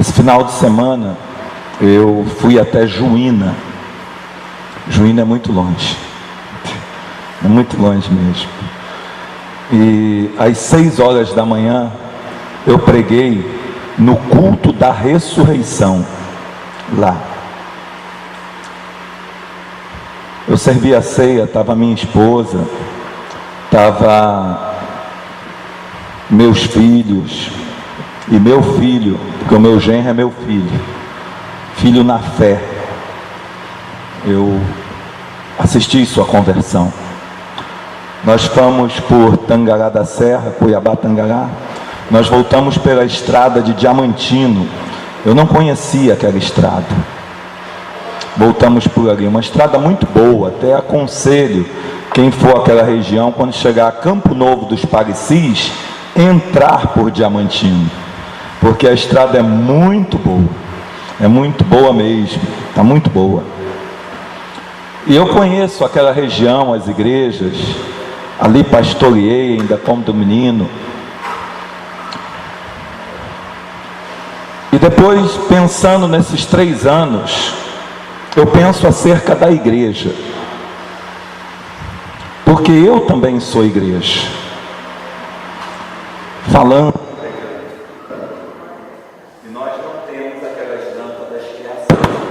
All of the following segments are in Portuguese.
Esse final de semana eu fui até Juína. Juína é muito longe. É muito longe mesmo. E às 6 horas da manhã eu preguei no culto da ressurreição lá. Eu servi a ceia, estava minha esposa, estava meus filhos e meu filho, porque o meu genro é meu filho na fé. Eu assisti sua conversão. Nós fomos por Tangará da Serra, Cuiabá, Tangará. Nós voltamos pela estrada de Diamantino. Eu não conhecia aquela estrada. Voltamos por ali, uma estrada muito boa. Até aconselho quem for àquela região, quando chegar a Campo Novo dos Parecis, entrar por Diamantino, porque a estrada é muito boa mesmo, está muito boa. E eu conheço aquela região, as igrejas, ali pastoreei ainda como do menino. E depois, pensando nesses 3 anos, eu penso acerca da igreja, porque eu também sou igreja. Falando, e nós não temos aquelas lâmpadas que acendem,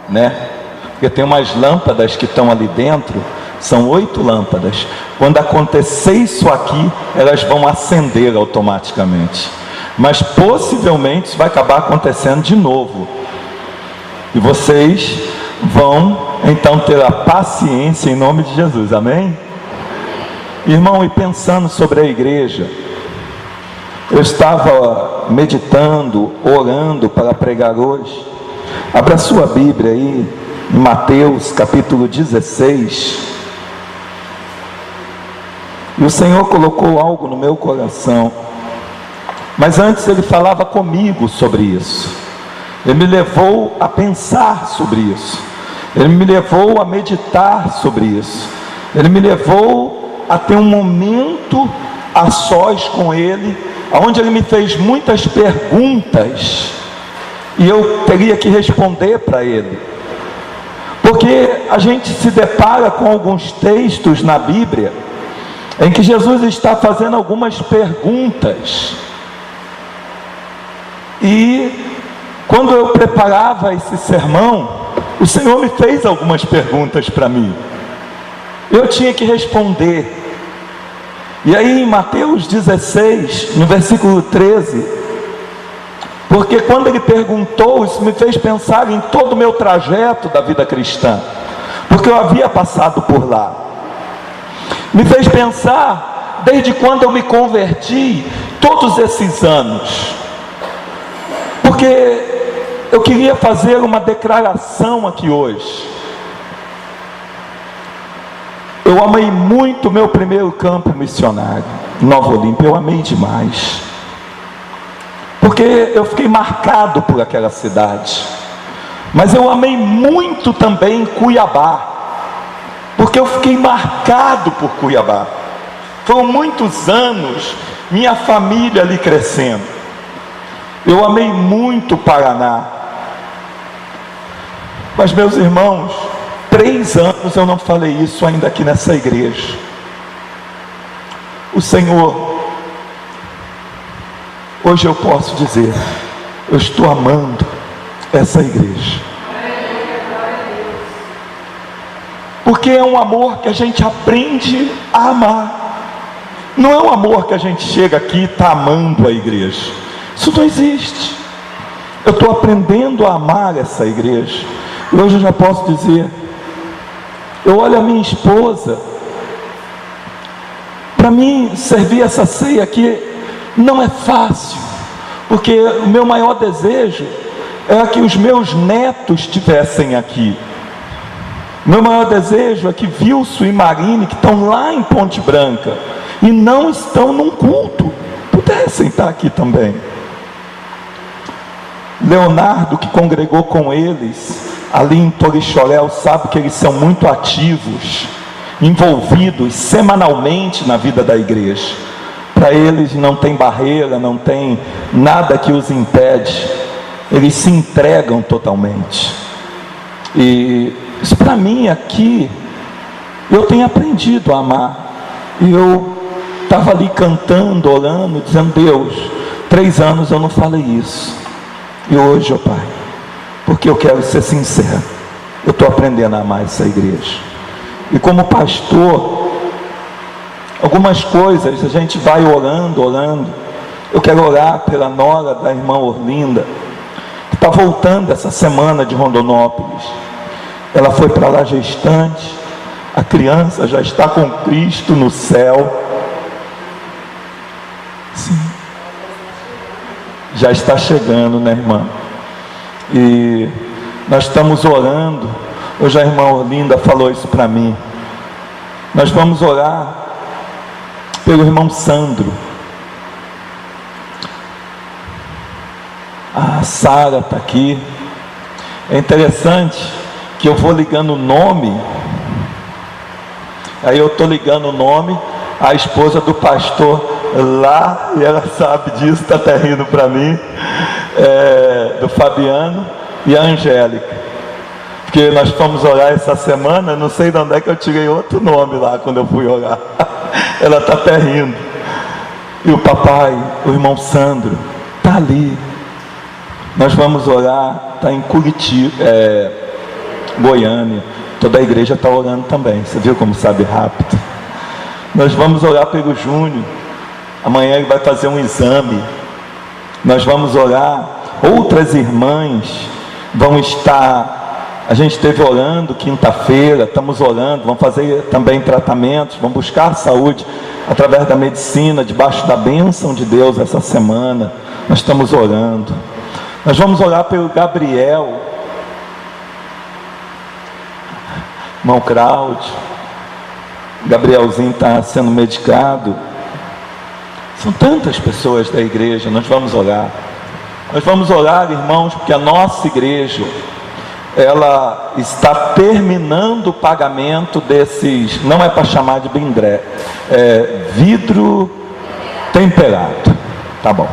né? Porque tem umas lâmpadas que estão ali dentro, são 8 lâmpadas. Quando acontecer isso aqui, elas vão acender automaticamente. Mas possivelmente isso vai acabar acontecendo de novo. E vocês vão então ter a paciência em nome de Jesus, amém? Irmão, e pensando sobre a igreja, eu estava meditando, orando para pregar hoje. Abra sua Bíblia aí, em Mateus capítulo 16. E o Senhor colocou algo no meu coração. Mas antes Ele falava comigo sobre isso. Ele me levou a pensar sobre isso. Ele me levou a meditar sobre isso. Ele me levou a ter um momento a sós com Ele, onde Ele me fez muitas perguntas e eu teria que responder para Ele, porque a gente se depara com alguns textos na Bíblia em que Jesus está fazendo algumas perguntas, e quando eu preparava esse sermão, o Senhor me fez algumas perguntas para mim, eu tinha que responder. E aí em Mateus 16, no versículo 13, porque quando Ele perguntou, isso me fez pensar em todo o meu trajeto da vida cristã, porque eu havia passado por lá. Me fez pensar desde quando eu me converti, todos esses anos, porque eu queria fazer uma declaração aqui hoje. Eu amei muito o meu primeiro campo missionário, Nova Olímpia. Eu amei demais, porque eu fiquei marcado por aquela cidade. Mas eu amei muito também Cuiabá, porque eu fiquei marcado por Cuiabá. Foram muitos anos, minha família ali crescendo. Eu amei muito Paraná. Mas meus irmãos, 3 anos eu não falei isso ainda aqui nessa igreja. O Senhor, hoje eu posso dizer, eu estou amando essa igreja, porque é um amor que a gente aprende a amar. Não é um amor que a gente chega aqui e está amando a igreja. Isso não existe. Eu estou aprendendo a amar essa igreja. E hoje eu já posso dizer, eu olho a minha esposa, para mim servir essa ceia aqui não é fácil, porque o meu maior desejo era que os meus netos estivessem aqui. Meu maior desejo é que Wilson e Marine, que estão lá em Ponte Branca e não estão num culto, pudessem estar aqui também. Leonardo, que congregou com eles ali em Torixoréu, sabe que eles são muito ativos, envolvidos semanalmente na vida da igreja. Para eles não tem barreira, não tem nada que os impede. eles se entregam totalmente. E isso para mim aqui, eu tenho aprendido a amar. E eu estava ali cantando, orando, dizendo: Deus, 3 anos eu não falei isso. E hoje, ó Pai, porque eu quero ser sincero, eu estou aprendendo a amar essa igreja. E como pastor, algumas coisas a gente vai orando. Eu quero orar pela nora da irmã Orlinda, que está voltando essa semana de Rondonópolis. Ela foi para lá gestante, a criança já está com Cristo no céu. Sim, já está chegando, né, irmã? E nós estamos orando. Hoje a irmã Orlinda falou isso para mim. Nós vamos orar pelo irmão Sandro. A Sara está aqui. É interessante que eu vou ligando o nome. Aí eu estou ligando o nome, a esposa do pastor lá, e ela sabe disso, está até rindo para mim, do Fabiano e a Angélica. Porque nós fomos orar essa semana, não sei de onde é que eu tirei outro nome lá quando eu fui orar. Ela está até rindo. E o papai, o irmão Sandro, está ali. Nós vamos orar, está em Curitiba, Goiânia. Toda a igreja está orando também. Você viu como sabe rápido? Nós vamos orar pelo Júnior. Amanhã ele vai fazer um exame. Nós vamos orar. Outras irmãs vão estar. A gente esteve orando quinta-feira. Estamos orando. Vamos fazer também tratamentos. Vamos buscar saúde através da medicina, debaixo da bênção de Deus essa semana. Nós estamos orando. Nós vamos orar pelo Gabriel, irmão Cláudio. Gabrielzinho está sendo medicado. São tantas pessoas da igreja. Nós vamos orar. Nós vamos orar, irmãos, porque a nossa igreja, ela está terminando o pagamento desses, não é para chamar de bindré, vidro temperado, tá bom.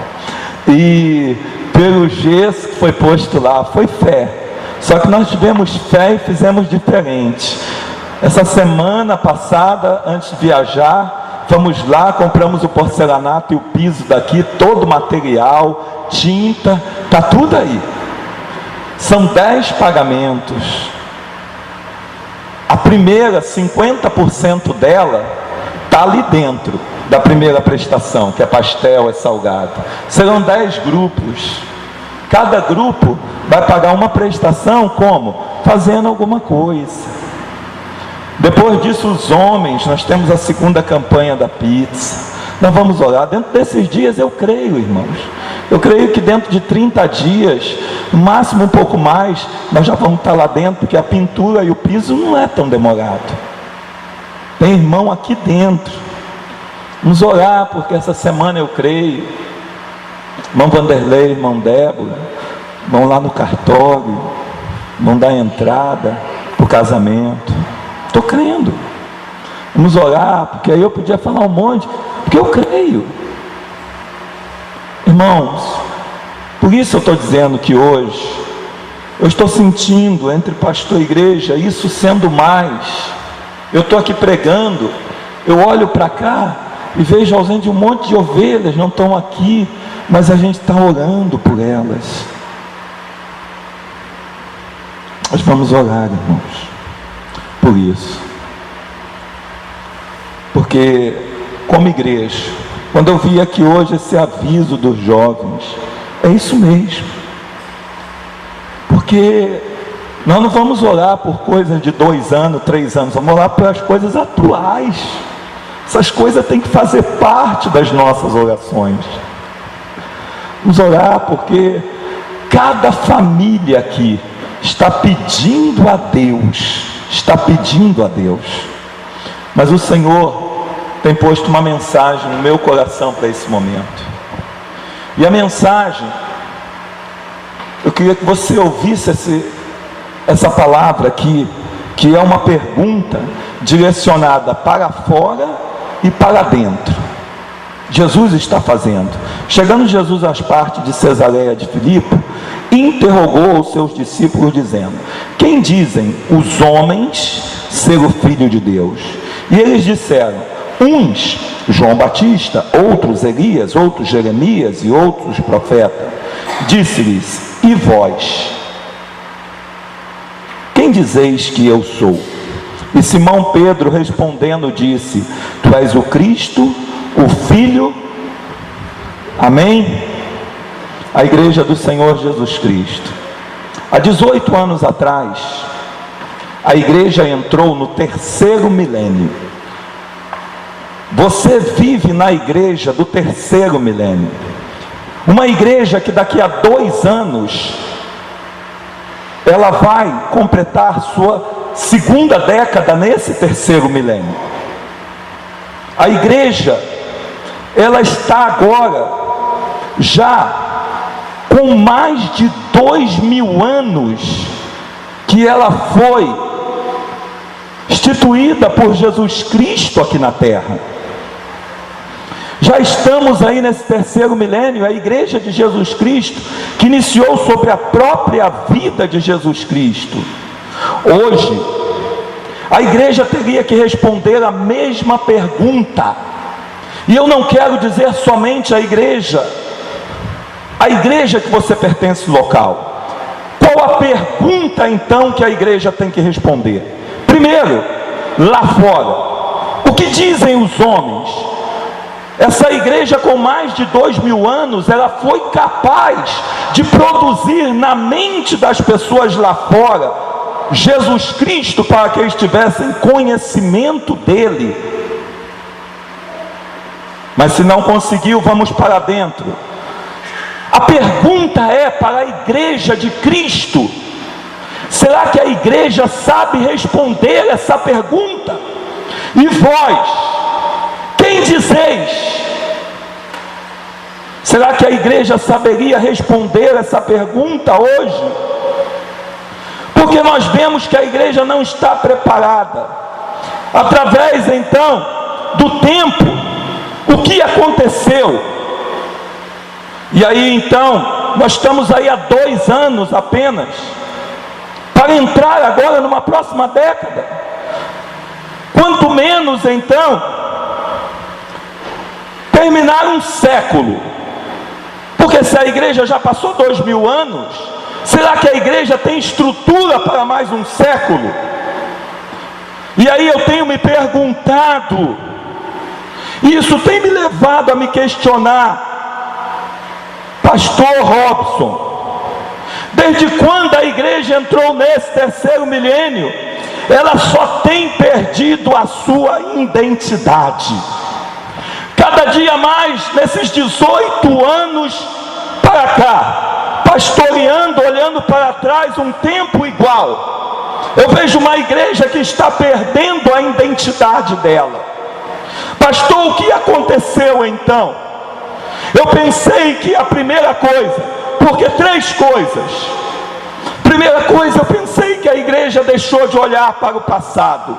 E pelo gesso que foi posto lá, foi fé. Só que nós tivemos fé e fizemos diferente. Essa semana passada, antes de viajar, fomos lá, compramos o porcelanato e o piso daqui, todo o material, tinta, está tudo aí. São 10 pagamentos. A primeira, 50% dela, está ali dentro da primeira prestação, que é pastel, é salgado. Serão 10 grupos. Cada grupo vai pagar uma prestação como? Fazendo alguma coisa. Depois disso, os homens, nós temos a segunda campanha da pizza. Nós vamos orar. Dentro desses dias, eu creio, irmãos. Eu creio que dentro de 30 dias, no máximo um pouco mais, nós já vamos estar lá dentro, porque a pintura e o piso não é tão demorado. Tem irmão aqui dentro. Vamos orar, porque essa semana eu creio. Irmão Vanderlei, irmão Débora, vão lá no cartório, vão dar entrada para o casamento. Estou crendo. Vamos orar, porque aí eu podia falar um monte, porque eu creio. Irmãos, por isso eu estou dizendo que hoje, eu estou sentindo entre pastor e igreja, isso sendo mais. Eu estou aqui pregando, eu olho para cá e vejo a ausência de um monte de ovelhas, não estão aqui, mas a gente está orando por elas. Nós vamos orar, irmãos, por isso. Porque, como igreja, quando eu vi aqui hoje esse aviso dos jovens, é isso mesmo. Porque nós não vamos orar por coisas de 2 anos, 3 anos, vamos orar por as coisas atuais. Essas coisas têm que fazer parte das nossas orações. Vamos orar porque cada família aqui está pedindo a Deus, mas o Senhor tem posto uma mensagem no meu coração para esse momento. E a mensagem, eu queria que você ouvisse essa palavra aqui, que é uma pergunta direcionada para fora e para dentro. Jesus está fazendo. Chegando Jesus às partes de Cesareia de Filipe, interrogou os seus discípulos dizendo: quem dizem os homens ser o Filho de Deus? E eles disseram: uns João Batista, outros Elias, outros Jeremias e outros profetas. Disse-lhes: e vós, quem dizeis que eu sou? E Simão Pedro respondendo disse: tu és o Cristo, o Filho. Amém? A igreja do Senhor Jesus Cristo. Há 18 anos atrás, a igreja entrou no 3º milênio. Você vive na igreja do 3º milênio. Uma igreja que daqui a 2 anos, ela vai completar sua 2ª década nesse 3º milênio. A igreja, ela está agora, já com mais de 2000 anos, que ela foi instituída por Jesus Cristo aqui na terra. Já estamos aí nesse 3º milênio, a igreja de Jesus Cristo, que iniciou sobre a própria vida de Jesus Cristo. Hoje, a igreja teria que responder a mesma pergunta, e eu não quero dizer somente a igreja que você pertence local. Qual a pergunta então que a igreja tem que responder? Primeiro, lá fora, o que dizem os homens? Essa igreja com mais de 2000 anos, ela foi capaz de produzir na mente das pessoas lá fora Jesus Cristo, para que eles tivessem conhecimento dele. Mas se não conseguiu, vamos para dentro. A pergunta é para a igreja de Cristo: será que a igreja sabe responder essa pergunta? E vós, quem dizeis? Será que a igreja saberia responder essa pergunta hoje? Porque nós vemos que a igreja não está preparada. Através então do tempo, o que aconteceu? E aí então, nós estamos aí há 2 anos apenas, para entrar agora numa próxima década. Quanto menos então, terminar um século. Porque se a igreja já passou 2000 anos, será que a igreja tem estrutura para mais um século? E aí eu tenho me perguntado, e isso tem me levado a me questionar: Pastor Robson, desde quando a igreja entrou nesse 3º milênio, ela só tem perdido a sua identidade. Cada dia mais, nesses 18 anos para cá, pastoreando, olhando para trás, um tempo igual, eu vejo uma igreja que está perdendo a identidade dela. Pastor, o que aconteceu então? Eu pensei que a primeira coisa, porque 3 coisas. Primeira coisa, eu pensei que a igreja deixou de olhar para o passado.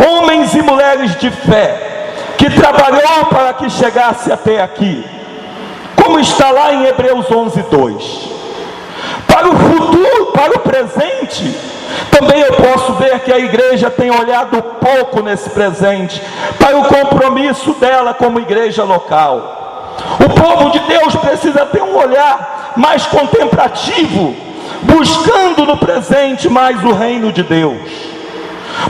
Homens e mulheres de fé, que trabalhou para que chegasse até aqui, como está lá em Hebreus 11:2. Para o futuro, para o presente, também eu posso ver que a igreja tem olhado pouco nesse presente, para o compromisso dela como igreja local. O povo de Deus precisa ter um olhar mais contemplativo, buscando no presente mais o reino de Deus.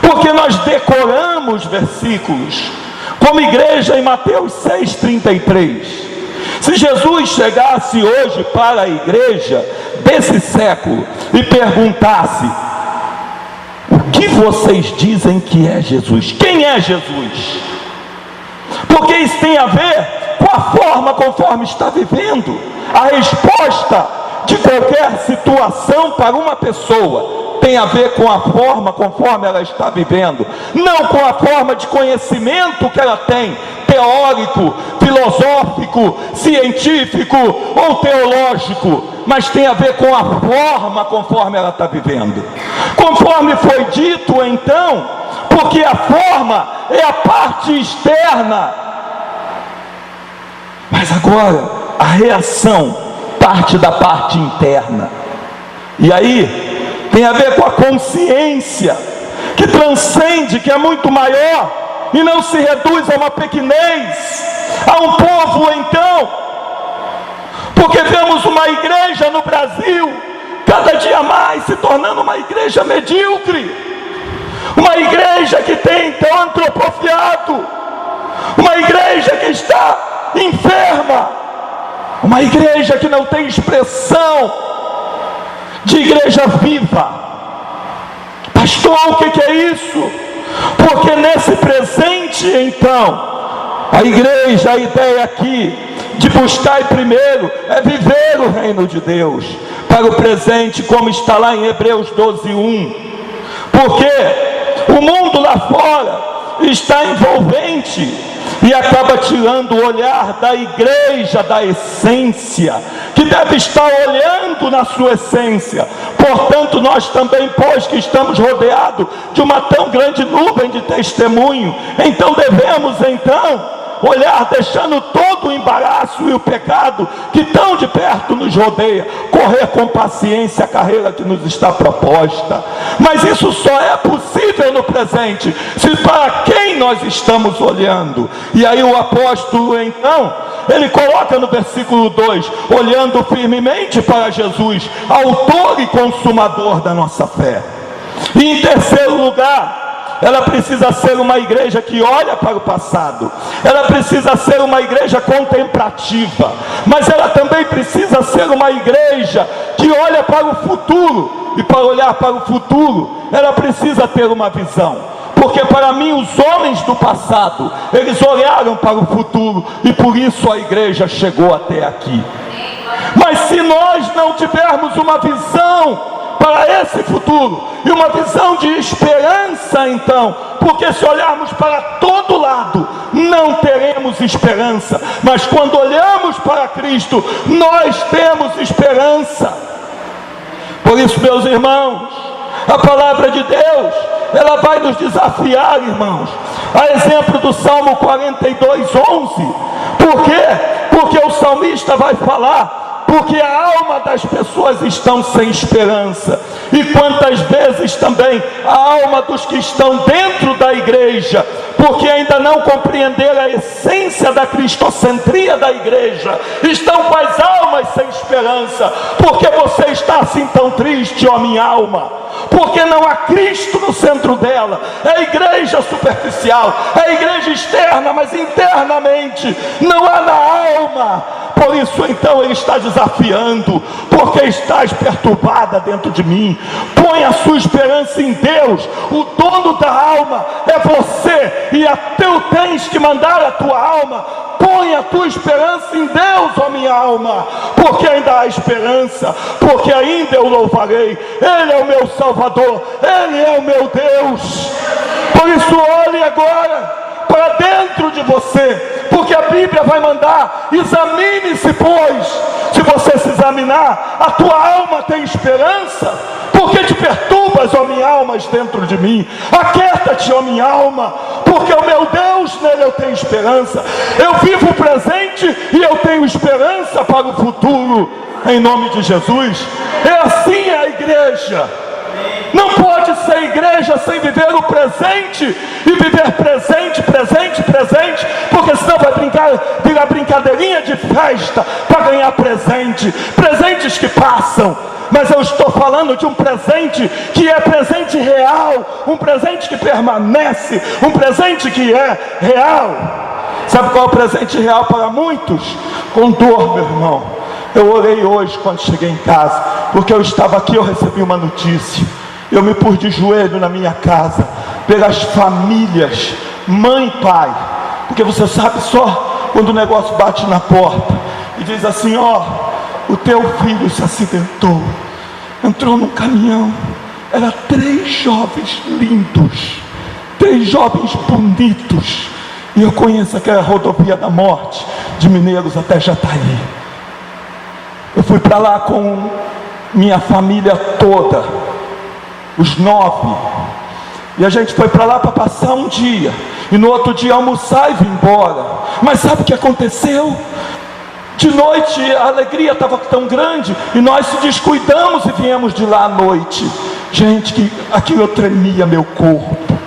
Porque nós decoramos versículos, como igreja, em Mateus 6,33. Se Jesus chegasse hoje para a igreja desse século e perguntasse: o que vocês dizem que é Jesus? Quem é Jesus? Porque isso tem a ver com a forma conforme está vivendo. A resposta de qualquer situação para uma pessoa tem a ver com a forma conforme ela está vivendo, não com a forma de conhecimento que ela tem, teórico, filosófico, científico ou teológico, mas tem a ver com a forma conforme ela está vivendo. Conforme foi dito então, porque a forma é a parte externa, mas agora a reação parte da parte interna. E aí tem a ver com a consciência que transcende, que é muito maior e não se reduz a uma pequenez, a um povo então, porque vemos uma igreja no Brasil cada dia mais se tornando uma igreja medíocre, uma igreja que tem então antropofiado, uma igreja que está enferma, uma igreja que não tem expressão de igreja viva. Pastor, o que é isso? Porque nesse presente então, a igreja, a ideia aqui de buscar primeiro é viver o reino de Deus para o presente, como está lá em Hebreus 12:1. Porque o mundo lá fora está envolvente e acaba tirando o olhar da igreja, da essência, que deve estar olhando na sua essência. Portanto, nós também, pois que estamos rodeados de uma tão grande nuvem de testemunho, então devemos olhar, deixando todo o embaraço e o pecado que tão de perto nos rodeia, correr com paciência a carreira que nos está proposta. Mas isso só é possível no presente, se para quem nós estamos olhando. E aí o apóstolo então, ele coloca no versículo 2, olhando firmemente para Jesus, autor e consumador da nossa fé. E em terceiro lugar, ela precisa ser uma igreja que olha para o passado, ela precisa ser uma igreja contemplativa, mas ela também precisa ser uma igreja que olha para o futuro. E para olhar para o futuro, ela precisa ter uma visão, porque para mim os homens do passado, eles olharam para o futuro, e por isso a igreja chegou até aqui. Mas se nós não tivermos uma visão para esse futuro, e uma visão de esperança então, porque se olharmos para todo lado, não teremos esperança, mas quando olhamos para Cristo, nós temos esperança. Por isso, meus irmãos, a palavra de Deus, ela vai nos desafiar, irmãos, a exemplo do Salmo 42:11. Por quê? Porque o salmista vai falar, porque a alma das pessoas estão sem esperança, e quantas vezes também a alma dos que estão dentro da igreja, porque ainda não compreenderam a essência da cristocentria da igreja, estão com as almas sem esperança. Porque você está assim tão triste, ó minha alma? Porque não há Cristo no centro dela. É a igreja superficial, é a igreja externa, mas internamente não há na alma. Por isso então ele está desafiando, porque estás perturbada dentro de mim. Põe a sua esperança em Deus, o dono da alma é você, e tu tens que mandar a tua alma. Põe a tua esperança em Deus, ó minha alma, porque ainda há esperança, porque ainda eu louvarei. Ele é o meu Salvador, Ele é o meu Deus. Por isso olhe agora para dentro de você, porque a Bíblia vai mandar: examine-se, pois. Se você se examinar, a tua alma tem esperança. Porque te perturbas, ó minha alma, dentro de mim? Aquieta-te, ó minha alma, porque o meu Deus, nele eu tenho esperança. Eu vivo o presente e eu tenho esperança para o futuro, em nome de Jesus. É assim a igreja. Não pode ser igreja sem viver o presente, e viver presente, presente, presente, porque senão vai virar brincadeirinha de festa para ganhar presente, presentes que passam. Mas eu estou falando de um presente que é presente real, um presente que permanece, um presente que é real. Sabe qual é o presente real para muitos? Com dor, meu irmão. Eu orei hoje quando cheguei em casa, porque eu estava aqui, eu recebi uma notícia. Eu me pus de joelho na minha casa, pelas famílias, mãe e pai, porque você sabe só quando o negócio bate na porta e diz assim: ó, o teu filho se acidentou, entrou num caminhão. Era 3 jovens lindos, 3 jovens bonitos, e eu conheço aquela rodovia da morte, de Mineiros até Jataí. Eu fui para lá com minha família toda, os 9, e a gente foi para lá para passar um dia, e no outro dia almoçar e vir embora. Mas sabe o que aconteceu? De noite a alegria estava tão grande e nós se descuidamos e viemos de lá à noite. Gente, que aquilo eu tremia meu corpo,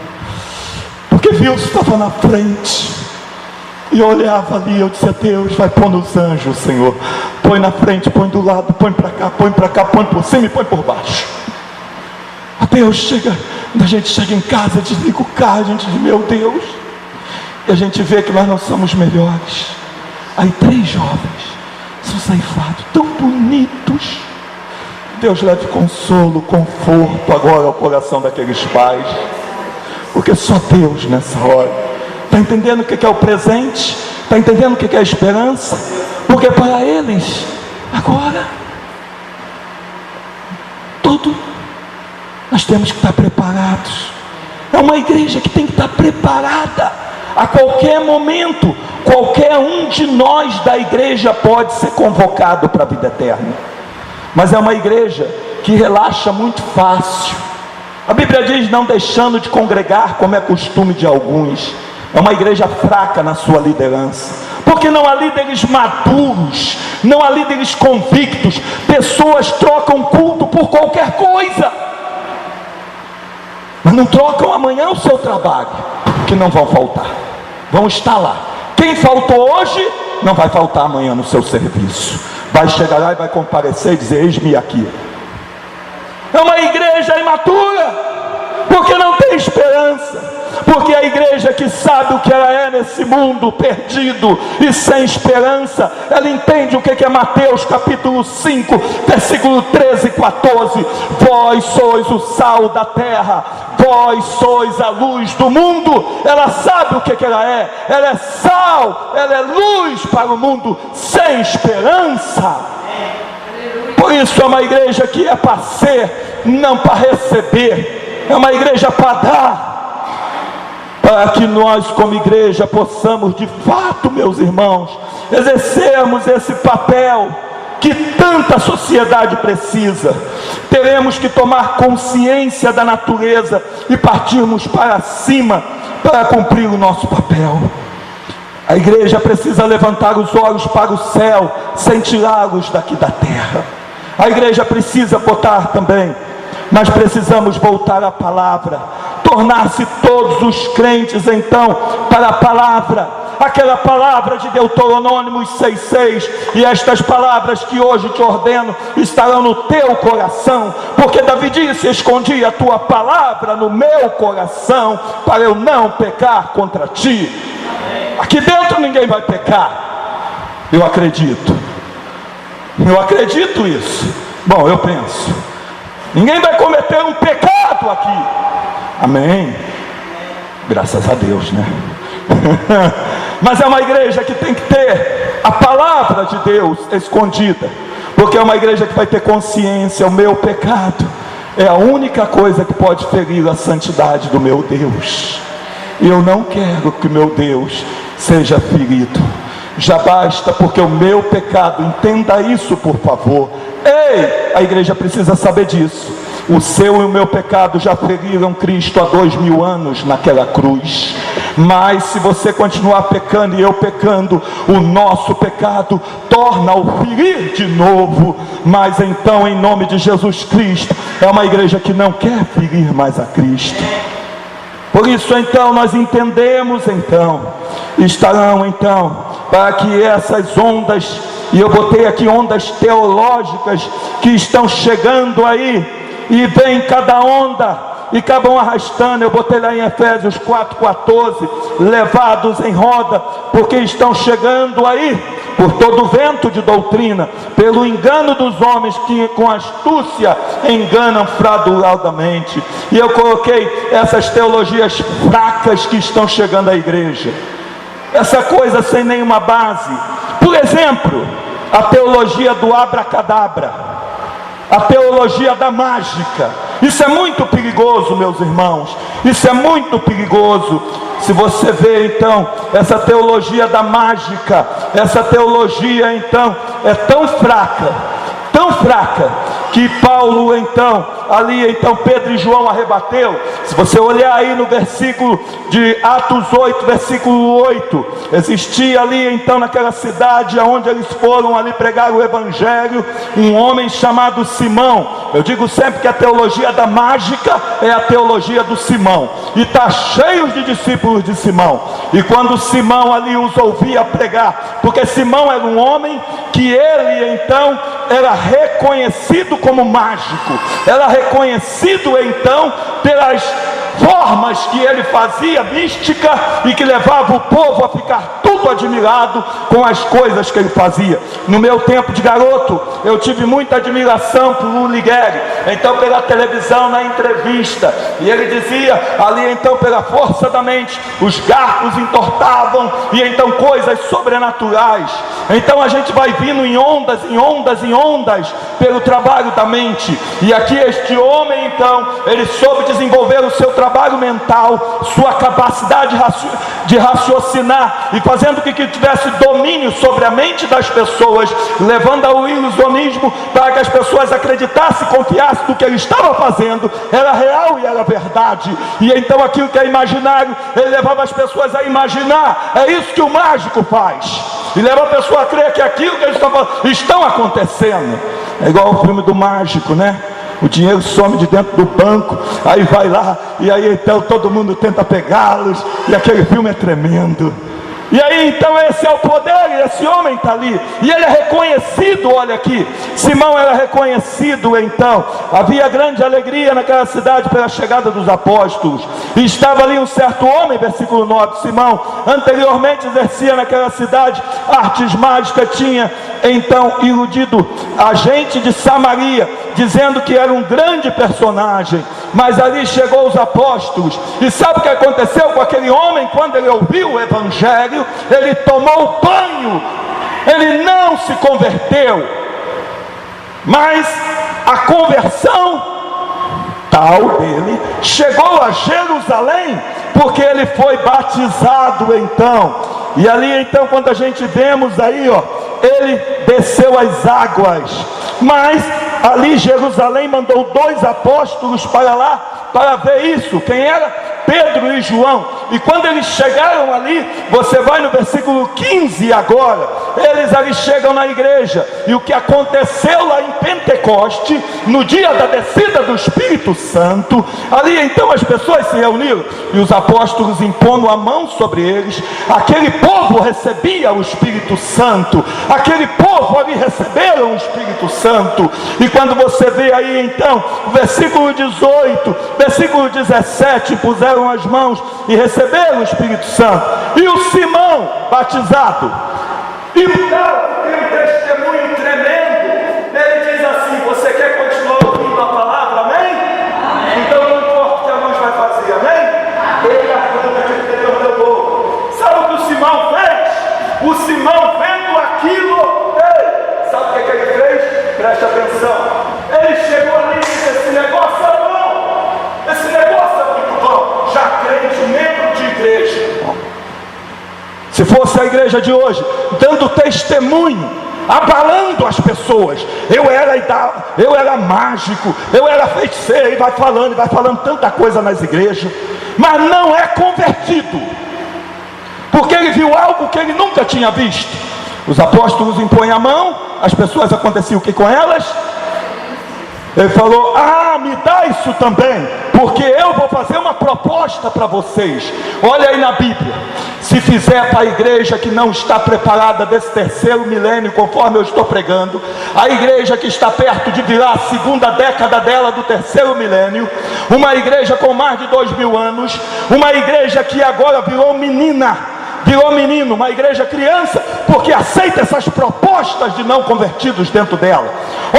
porque Deus estava na frente. E eu olhava ali, eu disse a Deus, vai pôr nos anjos, Senhor. Põe na frente, põe do lado, põe para cá, põe por cima e põe por baixo. A Deus quando a gente chega em casa, desliga o carro, a gente diz, meu Deus. E a gente vê que nós não somos melhores. Aí 3 jovens são ceifados, tão bonitos. Deus leve consolo, conforto agora ao coração daqueles pais. Porque só Deus nessa hora. Está entendendo o que é o presente? Está entendendo o que é a esperança? Porque para eles, agora, tudo, nós temos que estar preparados. É uma igreja que tem que estar preparada. A qualquer momento, qualquer um de nós da igreja pode ser convocado para a vida eterna. Mas é uma igreja que relaxa muito fácil. A Bíblia diz, não deixando de congregar, como é costume de alguns. É uma igreja fraca na sua liderança, porque não há líderes maduros, não há líderes convictos. Pessoas trocam culto por qualquer coisa, mas não trocam amanhã o seu trabalho, que não vão faltar, vão estar lá. Quem faltou hoje, não vai faltar amanhã no seu serviço. Vai chegar lá e vai comparecer e dizer, eis-me aqui. É uma igreja imatura, porque não tem esperança. Porque a igreja que sabe o que ela é nesse mundo perdido e sem esperança, ela entende o que é Mateus capítulo 5, versículo 13 e 14. Vós sois o sal da terra, vós sois a luz do mundo. Ela sabe o que ela é sal, ela é luz para o mundo sem esperança. Por isso é uma igreja que é para ser, não para receber. É uma igreja para dar, para que nós como igreja possamos de fato, meus irmãos, exercermos esse papel que tanta sociedade precisa. Teremos que tomar consciência da natureza e partirmos para cima para cumprir o nosso papel. A igreja precisa levantar os olhos para o céu sem tirá-los daqui da terra. A igreja precisa botar também, nós precisamos voltar à palavra, tornar-se todos os crentes então para a palavra, aquela palavra de Deuteronômio 6,6, e estas palavras que hoje te ordeno estarão no teu coração, porque Davi disse, escondi a tua palavra no meu coração, para eu não pecar contra ti. Aqui dentro ninguém vai pecar, eu acredito isso. Bom, eu penso, ninguém vai cometer um pecado aqui, amém? Graças a Deus, né? Mas é uma igreja que tem que ter a palavra de Deus escondida, porque é uma igreja que vai ter consciência, o meu pecado é a única coisa que pode ferir a santidade do meu Deus, e eu não quero que meu Deus seja ferido. Já basta, porque o meu pecado, entenda isso por favor. Ei, a igreja precisa saber disso. O seu e o meu pecado já feriram Cristo há 2000 anos naquela cruz. Mas se você continuar pecando e eu pecando, o nosso pecado torna-o ferir de novo. Mas então, em nome de Jesus Cristo, é uma igreja que não quer ferir mais a Cristo. Por isso então nós entendemos então, estarão então, para que essas ondas, e eu botei aqui ondas teológicas que estão chegando aí, e vem cada onda e acabam arrastando, eu botei lá em Efésios 4,14, levados em roda, porque estão chegando aí por todo vento de doutrina, pelo engano dos homens que com astúcia enganam fraudulentamente. E eu coloquei essas teologias fracas que estão chegando à igreja, essa coisa sem nenhuma base. Por exemplo, a teologia do abracadabra, a teologia da mágica. Isso é muito perigoso, meus irmãos, isso é muito perigoso. Se você vê então essa teologia da mágica, essa teologia então é tão fraca, que Paulo então ali então Pedro e João arrebateu. Se você olhar aí no versículo de Atos 8, versículo 8, existia ali então naquela cidade onde eles foram ali pregar o evangelho, um homem chamado Simão. Eu digo sempre que a teologia da mágica é a teologia do Simão, e está cheio de discípulos de Simão. E quando Simão ali os ouvia pregar, porque Simão era um homem que ele então era reconhecido como mágico, era reconhecido então pelas formas que ele fazia mística, e que levava o povo a ficar tudo admirado com as coisas que ele fazia. No meu tempo de garoto, eu tive muita admiração por Uli Guerri, então pela televisão, na entrevista, e ele dizia ali então, pela força da mente, os garfos entortavam, e então coisas sobrenaturais. Então a gente vai vindo em ondas, em ondas, em ondas, pelo trabalho da mente. E aqui este homem então, ele soube desenvolver o seu trabalho mental, sua capacidade de raciocinar, e fazendo com que tivesse domínio sobre a mente das pessoas, levando ao ilusionismo, para que as pessoas acreditassem e confiassem do que ele estava fazendo era real e era verdade. E então aquilo que é imaginário, ele levava as pessoas a imaginar. É isso que o mágico faz, e leva a pessoa a crer que aquilo que eles estão acontecendo. É igual o filme do mágico, né? O dinheiro some de dentro do banco, aí vai lá, e aí então todo mundo tenta pegá-los, e aquele filme é tremendo. E aí então esse é o poder, e esse homem está ali, e ele é reconhecido. Olha aqui, Simão era reconhecido. Então havia grande alegria naquela cidade pela chegada dos apóstolos, e estava ali um certo homem, versículo 9, Simão, anteriormente exercia naquela cidade artes mágicas, tinha então iludido a gente de Samaria, dizendo que era um grande personagem. Mas ali chegou os apóstolos, e sabe o que aconteceu com aquele homem? Quando ele ouviu o evangelho, ele tomou banho, ele não se converteu, mas a conversão tal dele chegou a Jerusalém, porque ele foi batizado então. E ali então, quando a gente vemos aí, ó, ele desceu as águas. Mas ali Jerusalém mandou 2 apóstolos para lá, para ver isso. Quem era? Pedro e João. E quando eles chegaram ali, você vai no versículo 15 agora, eles ali chegam na igreja, e o que aconteceu lá em Pentecoste, no dia da descida do Espírito Santo, ali então as pessoas se reuniram, e os apóstolos impondo a mão sobre eles, aquele povo recebia o Espírito Santo, aquele povo ali receberam o Espírito Santo. E quando você vê aí então, versículo 18, versículo 17, puseram as mãos e receberam o Espírito Santo. E o Simão batizado, e tem um testemunho tremendo. Ele diz assim: você quer continuar ouvindo a palavra? Amém? Amém. Então não importa o que a mãe vai fazer, amém? Ele afronta que Deus deu boca. Sabe o que o Simão fez? O Simão, vendo aquilo, sabe o que ele fez? Presta atenção. Ele chegou ali e disse: esse negócio é bom, esse negócio é muito bom. Já crente, membro de igreja, se fosse a igreja de hoje, dando testemunho, abalando as pessoas, eu era mágico, eu era feiticeiro, e vai falando tanta coisa nas igrejas, mas não é convertido, porque ele viu algo que ele nunca tinha visto. Os apóstolos impõem a mão, as pessoas, aconteciam o que com elas? Ele falou: me dá isso também, porque eu vou fazer uma proposta para vocês. Olha aí na Bíblia, se fizer para a igreja que não está preparada desse terceiro milênio, conforme eu estou pregando, a igreja que está perto de virar a segunda década dela do terceiro milênio, uma igreja com mais de 2000 anos, uma igreja que agora virou menina, virou menino, uma igreja criança, porque aceita essas propostas de não convertidos dentro dela.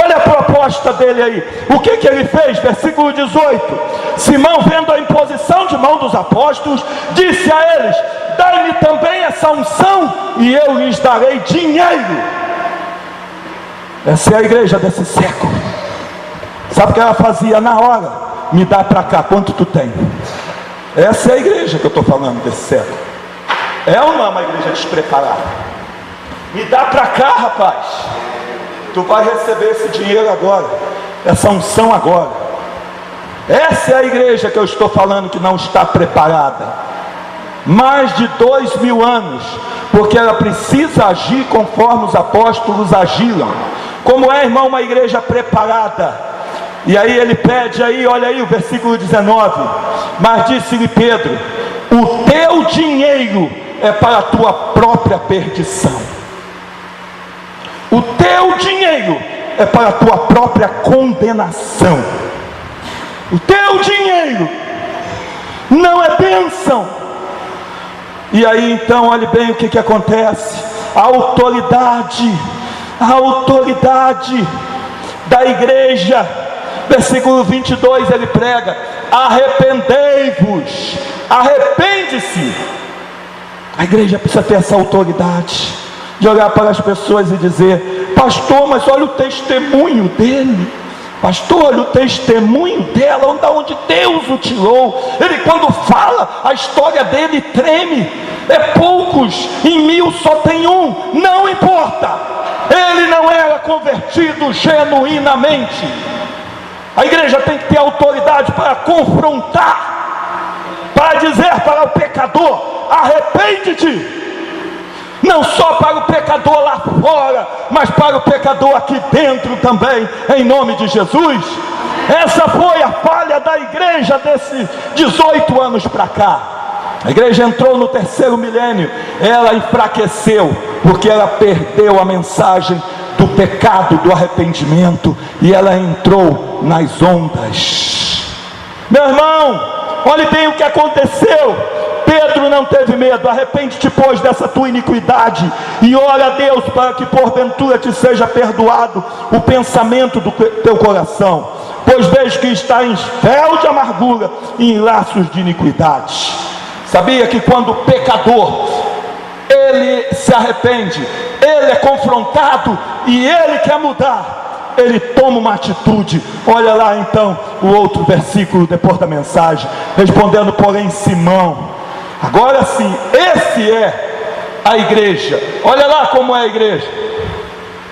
Olha a proposta dele aí, o que ele fez? Versículo 18, Simão, vendo a imposição de mão dos apóstolos, disse a eles: dai-me também essa unção, e eu lhes darei dinheiro. Essa é a igreja desse século. Sabe o que ela fazia na hora? Me dá para cá, quanto tu tem? Essa é a igreja que eu estou falando desse século. É ou não é uma igreja despreparada? Me dá para cá, rapaz. Tu vai receber esse dinheiro agora, essa unção agora. Essa é a igreja que eu estou falando que não está preparada. Mais de 2000 anos, porque ela precisa agir conforme os apóstolos agiram. Como é, irmão, uma igreja preparada? E aí ele pede aí, olha aí o versículo 19: mas disse-lhe Pedro: o teu dinheiro é para a tua própria perdição. O teu dinheiro é para a tua própria condenação. O teu dinheiro não é bênção. E aí então, olhe bem o que acontece. A autoridade da igreja, versículo 22, ele prega: arrependei-vos, arrepende-se. A igreja precisa ter essa autoridade de olhar para as pessoas e dizer: pastor, mas olha o testemunho dele, pastor, olha o testemunho dela, onde Deus o tirou. Ele, quando fala, a história dele treme. É poucos em 1000 só tem um, não importa. Ele não era convertido genuinamente. A igreja tem que ter autoridade para confrontar, para dizer para o pecador: arrepende-te. Não só para o pecador lá fora, mas para o pecador aqui dentro também, em nome de Jesus. Essa foi a falha da igreja desses 18 anos para cá. A igreja entrou no 3º milênio, ela enfraqueceu, porque ela perdeu a mensagem do pecado, do arrependimento, e ela entrou nas ondas. Meu irmão, olhe bem o que aconteceu. Pedro não teve medo. Arrepende-te, pois, dessa tua iniquidade, e ora a Deus para que porventura te seja perdoado o pensamento do teu coração, pois vejo que está em fel de amargura e em laços de iniquidade. Sabia que quando o pecador, ele se arrepende, ele é confrontado e ele quer mudar, ele toma uma atitude. Olha lá então o outro versículo depois da mensagem: respondendo porém Simão, agora sim, esse é a igreja. Olha lá como é a igreja: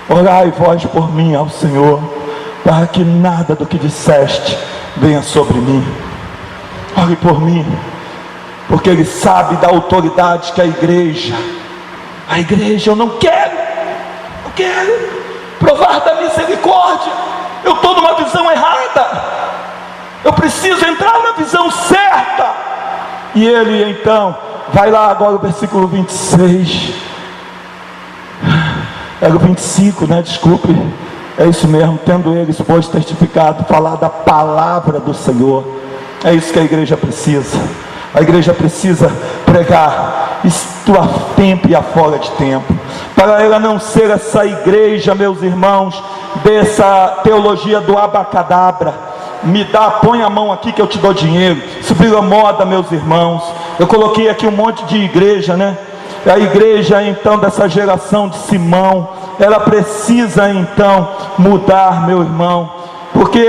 orai vós por mim ao Senhor, para que nada do que disseste venha sobre mim. Ore por mim, porque ele sabe da autoridade que a igreja, eu não quero provar da misericórdia. Eu estou numa visão errada, eu preciso entrar na visão certa. E ele então, vai lá agora o versículo 26, era o 25, né? Desculpe, é isso mesmo. Tendo eles, pois, testificado, falar da palavra do Senhor. É isso que a igreja precisa. A igreja precisa pregar, isto a tempo e a fora de tempo, para ela não ser essa igreja, meus irmãos, dessa teologia do abacadabra. Me dá, põe a mão aqui que eu te dou dinheiro. Isso virou moda, meus irmãos. Eu coloquei aqui um monte de igreja, né? A igreja então dessa geração de Simão, ela precisa então mudar, meu irmão, porque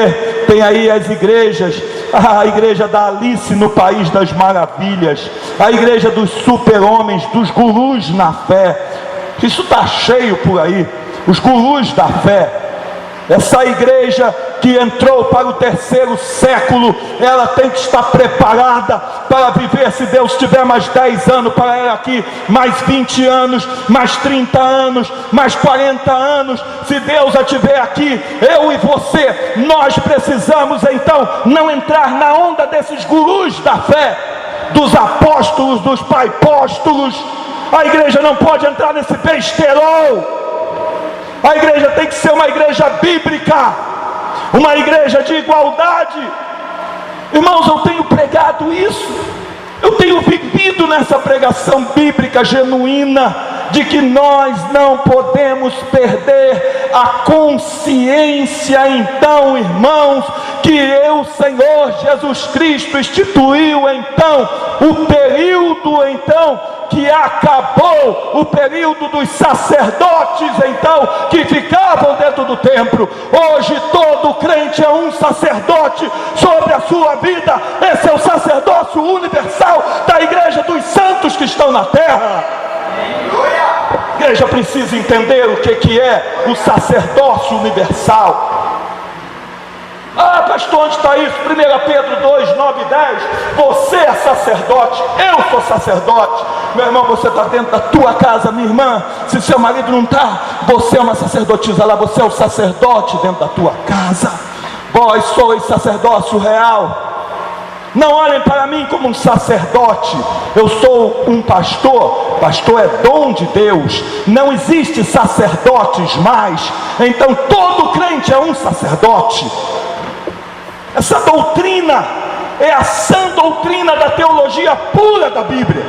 tem aí as igrejas, a igreja da Alice no País das Maravilhas, a igreja dos super-homens, dos gurus na fé. Isso está cheio por aí, os gurus da fé. Essa igreja que entrou para o 3º século, ela tem que estar preparada para viver. Se Deus tiver mais 10 anos para ela aqui, mais 20 anos, mais 30 anos, mais 40 anos, se Deus a tiver aqui, eu e você, nós precisamos então não entrar na onda desses gurus da fé, dos apóstolos, dos paipóstolos. A igreja não pode entrar nesse besterol. A igreja tem que ser uma igreja bíblica, uma igreja de igualdade. Irmãos, eu tenho pregado isso, eu tenho vivido nessa pregação bíblica genuína, de que nós não podemos perder a consciência, então, irmãos, que o Senhor Jesus Cristo instituiu então o período então que acabou, o período dos sacerdotes então que ficavam dentro do templo. Hoje todo crente é um sacerdote sobre a sua vida. Esse é o sacerdócio universal da igreja dos santos que estão na terra. A igreja precisa entender o que é o sacerdócio universal. Ah, pastor, onde está isso? 1 Pedro 2, 9 e 10. Você é sacerdote, eu sou sacerdote. Meu irmão, você está dentro da tua casa. Minha irmã, se seu marido não está, você é uma sacerdotisa lá, você é o sacerdote dentro da tua casa. Vós sois sacerdócio real. Não olhem para mim como um sacerdote, eu sou um pastor. Pastor é dom de Deus, não existe sacerdotes mais. Então todo crente é um sacerdote. Essa doutrina é a sã doutrina da teologia pura da Bíblia.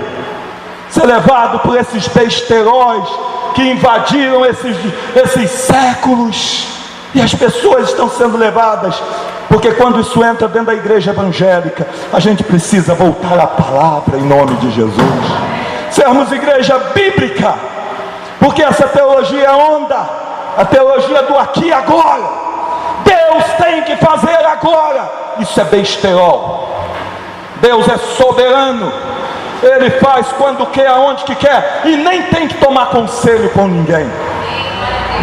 Ser levado por esses besteróis que invadiram esses séculos, e as pessoas estão sendo levadas, porque quando isso entra dentro da igreja evangélica, a gente precisa voltar à palavra em nome de Jesus, sermos igreja bíblica, porque essa teologia é onda, a teologia do aqui e agora. Deus tem que fazer agora, isso é besterol. Deus é soberano, Ele faz quando quer, aonde que quer, e nem tem que tomar conselho com ninguém.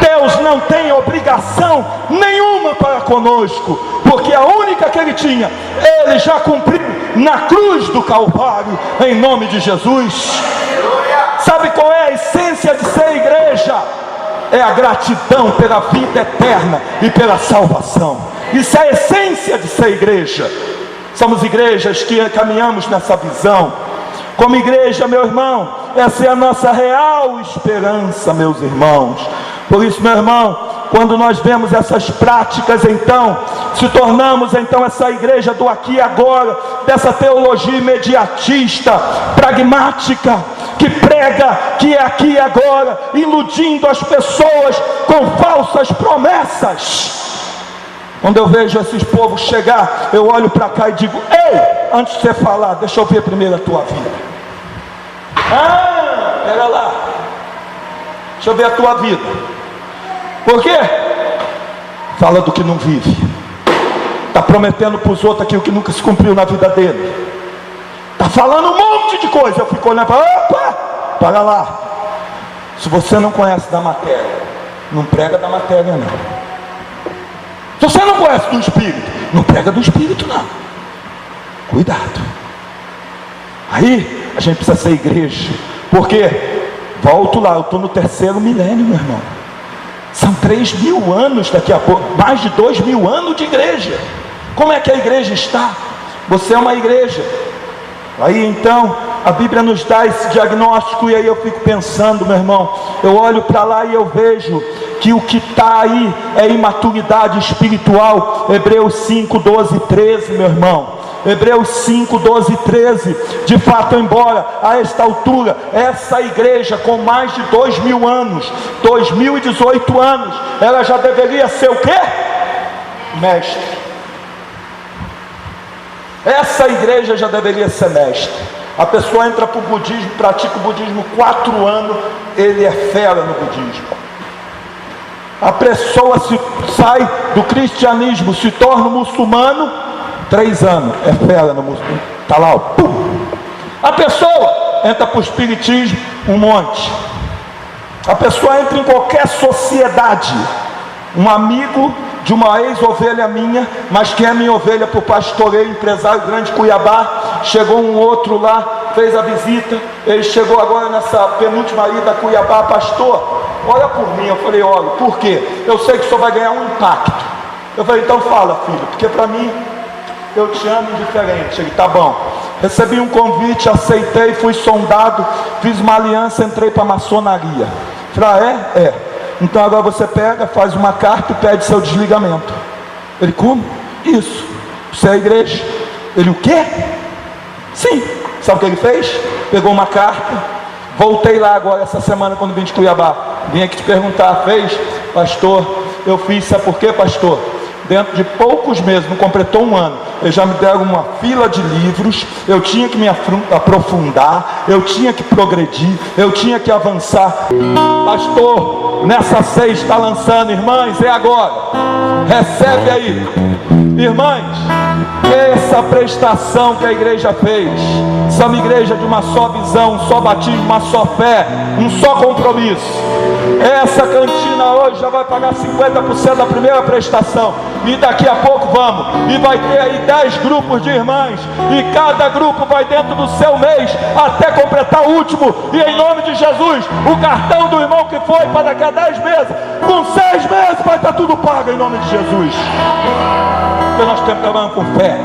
Deus não tem obrigação nenhuma para conosco, porque a única que Ele tinha, Ele já cumpriu na cruz do Calvário, em nome de Jesus. Sabe qual é a essência de ser igreja? É a gratidão pela vida eterna e pela salvação. Isso é a essência de ser igreja. Somos igrejas que caminhamos nessa visão. Como igreja, meu irmão, essa é a nossa real esperança, meus irmãos. Por isso, meu irmão, quando nós vemos essas práticas, então, se tornamos então essa igreja do aqui e agora, dessa teologia imediatista, pragmática, que prega que é aqui e agora, iludindo as pessoas com falsas promessas. Quando eu vejo esses povos chegar, eu olho para cá e digo: ei, antes de você falar, deixa eu ver primeiro a tua vida. Pera lá, deixa eu ver a tua vida. Por quê? Fala do que não vive, está prometendo para os outros aquilo que nunca se cumpriu na vida dele, está falando um monte de coisa. Eu fico olhando para, opa, para lá. Se você não conhece da matéria, não prega da matéria não. Se você não conhece do Espírito, não prega do Espírito não. Cuidado. Aí a gente precisa ser igreja, porque, volto lá, eu estou no 3º milênio, meu irmão. São 3.000 anos daqui a pouco, mais de 2.000 anos de igreja. Como é que a igreja está? Você é uma igreja. Aí então a Bíblia nos dá esse diagnóstico, e aí eu fico pensando, meu irmão, eu olho para lá e eu vejo que o que está aí é imaturidade espiritual. Hebreus 5, 12 e 13, meu irmão. Hebreus 5, 12 e 13. De fato, embora a esta altura essa igreja com mais de 2.000 anos, 2018 anos, ela já deveria ser o quê? Mestre. Essa igreja já deveria ser mestre. A pessoa entra para o budismo, pratica o budismo 4 anos, ele é fera no budismo. A pessoa sai do cristianismo, se torna muçulmano, 3 anos, é fera no muçulmano, está lá, ó, pum. A pessoa entra para o espiritismo, um monte. A pessoa entra em qualquer sociedade. Um amigo de uma ex-ovelha minha, mas que é minha ovelha para o pastoreio, empresário grande de Cuiabá, chegou um outro lá, fez a visita, ele chegou agora nessa penúltima ida a Cuiabá: pastor, olha por mim. Eu falei: olha, por quê? Eu sei que o senhor vai ganhar um impacto. Eu falei: então fala, filho, porque para mim, eu te amo indiferente. Ele: tá bom. Recebi um convite, aceitei, fui sondado, fiz uma aliança, entrei para a maçonaria. Falei: é? Então agora você pega, faz uma carta e pede seu desligamento. Ele: como? Isso. Você é a igreja. Ele: o quê? Sim. Sabe o que ele fez? Pegou uma carta. Voltei lá agora essa semana quando vim de Cuiabá. Vim aqui te perguntar. Fez? Pastor, eu fiz. Sabe por quê, pastor? Dentro de poucos meses, não completou um ano, eles já me deram uma fila de livros. Eu tinha que me aprofundar, eu tinha que progredir, eu tinha que avançar. Pastor, nessa 6 está lançando, irmãs, é agora. Recebe aí, irmãs. Essa prestação que a igreja fez. Somos igreja de uma só visão, um só batismo, uma só fé, um só compromisso. Essa cantina hoje já vai pagar 50% da primeira prestação. E daqui a pouco vamos. E vai ter aí 10 grupos de irmãs. E cada grupo vai dentro do seu mês até completar o último. E em nome de Jesus, o cartão do irmão que foi para daqui a 10 meses, com 6 meses vai estar tudo pago em nome de Jesus. Porque nós estamos trabalhando com fé.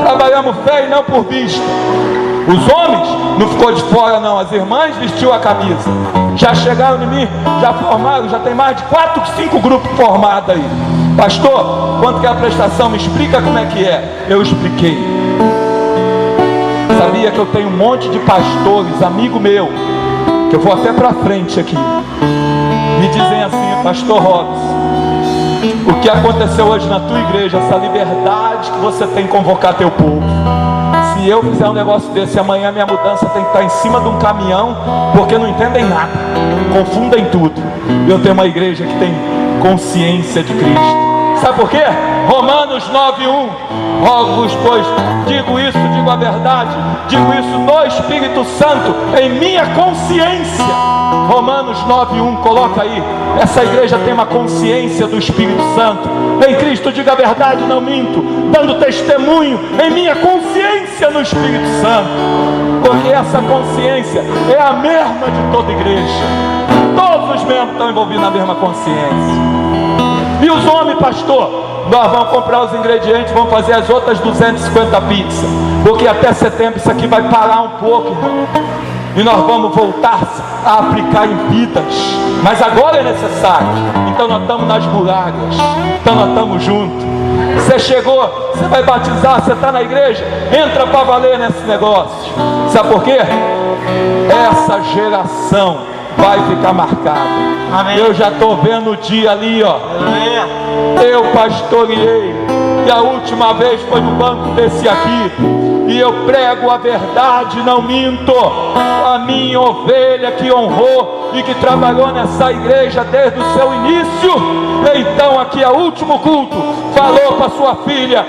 Trabalhamos fé e não por vista. Os homens não ficou de fora não, as irmãs vestiu a camisa. Já chegaram em mim, já formaram, já tem mais de 4, 5 grupos formados aí. Pastor, quanto que é a prestação? Me explica como é que é. Eu expliquei. Sabia que eu tenho um monte de pastores, amigo meu, que eu vou até para frente aqui, me dizem assim: Pastor Robson, o que aconteceu hoje na tua igreja, essa liberdade que você tem em convocar teu povo, se eu fizer um negócio desse amanhã, minha mudança tem que estar em cima de um caminhão, porque não entendem nada, confundem tudo. Eu tenho uma igreja que tem consciência de Cristo. Sabe por quê? Romanos 9:1. Rogo-vos, pois, digo isso, digo a verdade, digo isso no Espírito Santo, em minha consciência. Romanos 9:1, coloca aí. Essa igreja tem uma consciência do Espírito Santo. Em Cristo digo a verdade, não minto, dando testemunho em minha consciência no Espírito Santo. Porque essa consciência é a mesma de toda igreja. Todos os membros estão envolvidos na mesma consciência. E os homens, pastor, nós vamos comprar os ingredientes, vamos fazer as outras 250 pizzas, porque até setembro isso aqui vai parar um pouco, irmão. E nós vamos voltar a aplicar em vidas. Mas agora é necessário. Então nós estamos nas muralhas. Então nós estamos juntos. Você chegou, você vai batizar, você está na igreja, entra para valer nesse negócio. Sabe por quê? Essa geração vai ficar marcada. Amém. Eu já estou vendo o dia ali, ó. Amém. Eu pastoreei, e a última vez foi no banco desse aqui, e eu prego a verdade, não minto. A minha ovelha que honrou e que trabalhou nessa igreja desde o seu início, então aqui é o último culto, falou para sua filha: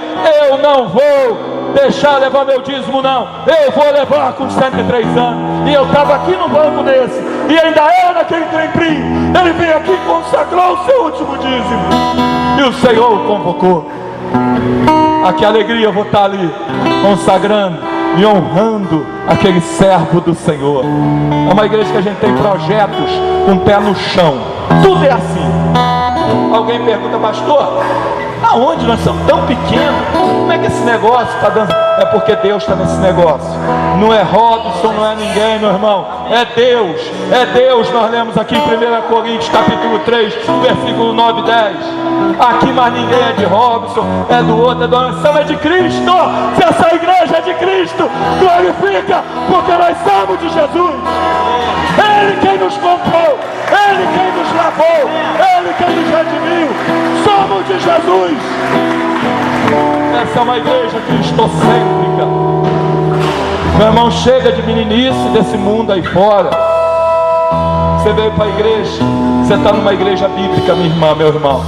eu não vou deixar levar meu dízimo não, eu vou levar com 103 anos. E eu estava aqui no banco desse, e ainda era naquele trem-prim, ele veio aqui e consagrou o seu último dízimo, e o Senhor o convocou. Ah, que alegria eu vou estar ali consagrando e honrando aquele servo do Senhor. É uma igreja que a gente tem projetos com o pé no chão, tudo é assim. Alguém pergunta: pastor, aonde nós somos tão pequenos, como é que esse negócio está dando? É porque Deus está nesse negócio. Não é Robson, não é ninguém, meu irmão, é Deus, é Deus. Nós lemos aqui em 1 Coríntios capítulo 3, versículo 9 e 10. Aqui mais ninguém é de Robson, é do outro, é do oração, é de Cristo. Se essa igreja é de Cristo, glorifica, porque nós somos de Jesus. Ele quem nos comprou, Ele quem nos lavou, Ele quem nos redimiu. Somos de Jesus. Essa é uma igreja cristocêntrica. Meu irmão, chega de meninice desse mundo aí fora. Você veio para a igreja, você está numa igreja bíblica, minha irmã, meu irmão.